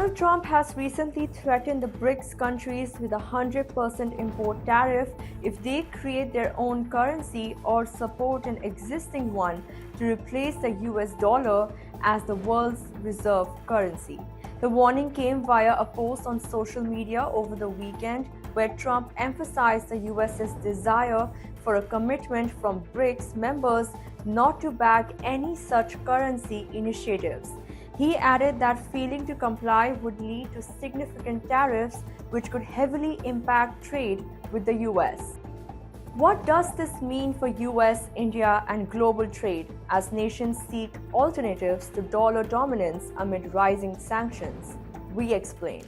Donald Trump has recently threatened the BRICS countries with a 100% import tariff if they create their own currency or support an existing one to replace the US dollar as the world's reserve currency. The warning came via a post on social media over the weekend where Trump emphasized the US's desire for a commitment from BRICS members not to back any such currency initiatives. He added that failing to comply would lead to significant tariffs which could heavily impact trade with the US. What does this mean for US, India, and global trade as nations seek alternatives to dollar dominance amid rising sanctions? We explain.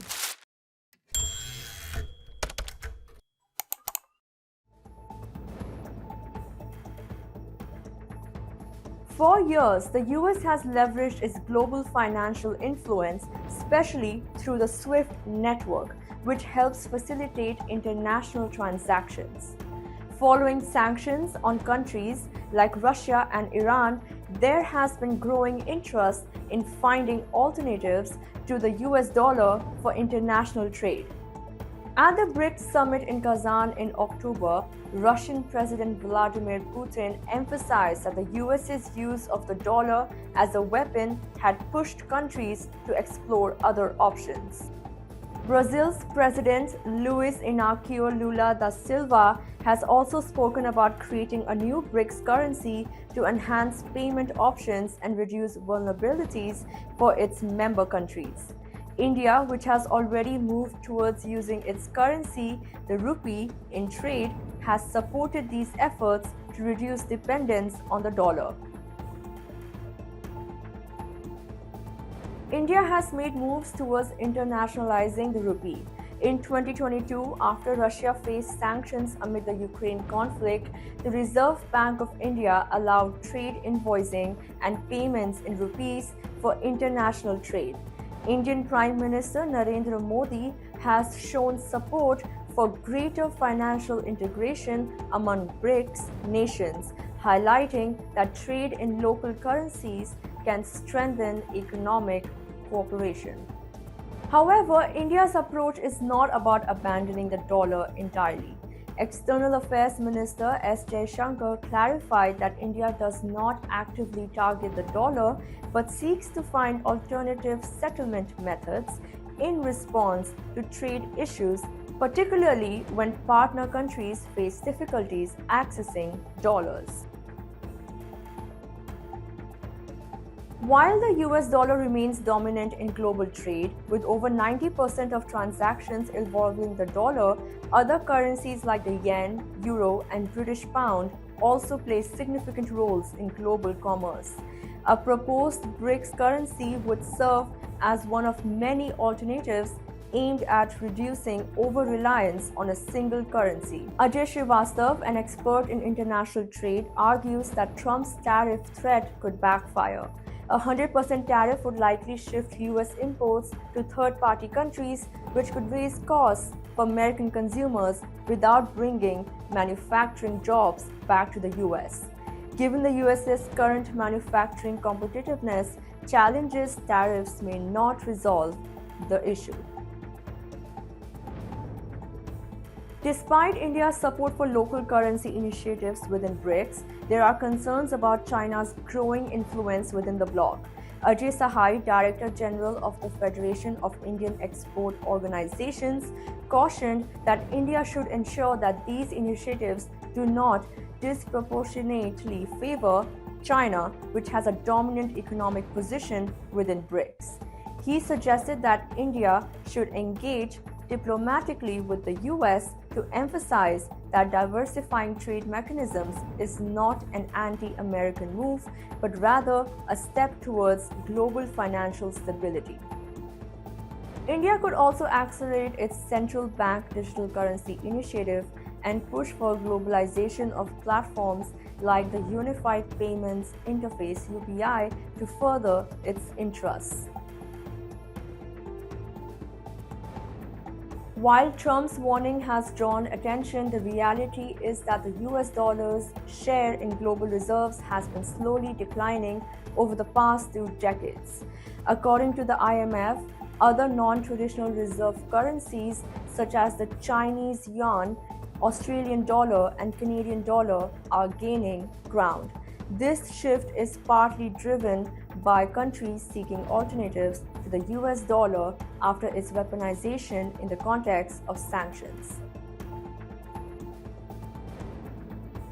For years, the US has leveraged its global financial influence, especially through the SWIFT network, which helps facilitate international transactions. Following sanctions on countries like Russia and Iran, there has been growing interest in finding alternatives to the US dollar for international trade. At the BRICS summit in Kazan in October, Russian President Vladimir Putin emphasized that the US's use of the dollar as a weapon had pushed countries to explore other options. Brazil's President Luiz Inácio Lula da Silva has also spoken about creating a new BRICS currency to enhance payment options and reduce vulnerabilities for its member countries. India, which has already moved towards using its currency, the rupee, in trade, has supported these efforts to reduce dependence on the dollar. India has made moves towards internationalizing the rupee. In 2022, after Russia faced sanctions amid the Ukraine conflict, the Reserve Bank of India allowed trade invoicing and payments in rupees for international trade. Indian Prime Minister Narendra Modi has shown support for greater financial integration among BRICS nations, highlighting that trade in local currencies can strengthen economic cooperation. However, India's approach is not about abandoning the dollar entirely. External Affairs Minister S. Jaishankar clarified that India does not actively target the dollar but seeks to find alternative settlement methods in response to trade issues, particularly when partner countries face difficulties accessing dollars. While the US dollar remains dominant in global trade, with over 90% of transactions involving the dollar, other currencies like the yen, euro, and British pound also play significant roles in global commerce. A proposed BRICS currency would serve as one of many alternatives aimed at reducing over-reliance on a single currency. Ajay Srivastav, an expert in international trade, argues that Trump's tariff threat could backfire. A 100% tariff would likely shift US imports to third-party countries, which could raise costs for American consumers without bringing manufacturing jobs back to the US. Given the US's current manufacturing competitiveness, challenges tariffs may not resolve the issue. Despite India's support for local currency initiatives within BRICS, there are concerns about China's growing influence within the bloc. Ajay Sahai, Director General of the Federation of Indian Export Organizations, cautioned that India should ensure that these initiatives do not disproportionately favor China, which has a dominant economic position within BRICS. He suggested that India should engage diplomatically with the US to emphasize that diversifying trade mechanisms is not an anti-American move, but rather a step towards global financial stability. India could also accelerate its central bank digital currency initiative and push for globalization of platforms like the Unified Payments Interface UPI to further its interests. While Trump's warning has drawn attention, the reality is that the US dollar's share in global reserves has been slowly declining over the past 2 decades. According to the IMF, Other non-traditional reserve currencies such as the Chinese yuan, Australian dollar, and Canadian dollar are gaining ground. This shift is partly driven by countries seeking alternatives to the US dollar after its weaponization in the context of sanctions.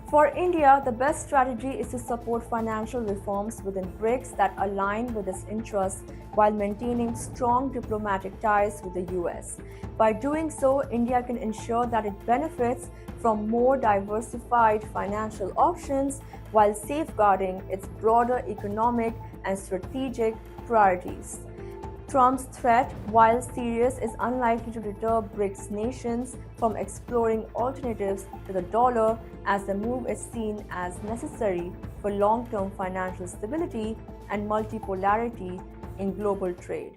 For India, the best strategy is to support financial reforms within BRICS that align with its interests while maintaining strong diplomatic ties with the US. By doing so, India can ensure that it benefits from more diversified financial options while safeguarding its broader economic and strategic priorities. Trump's threat, while serious, is unlikely to deter BRICS nations from exploring alternatives to the dollar, as the move is seen as necessary for long-term financial stability and multipolarity in global trade.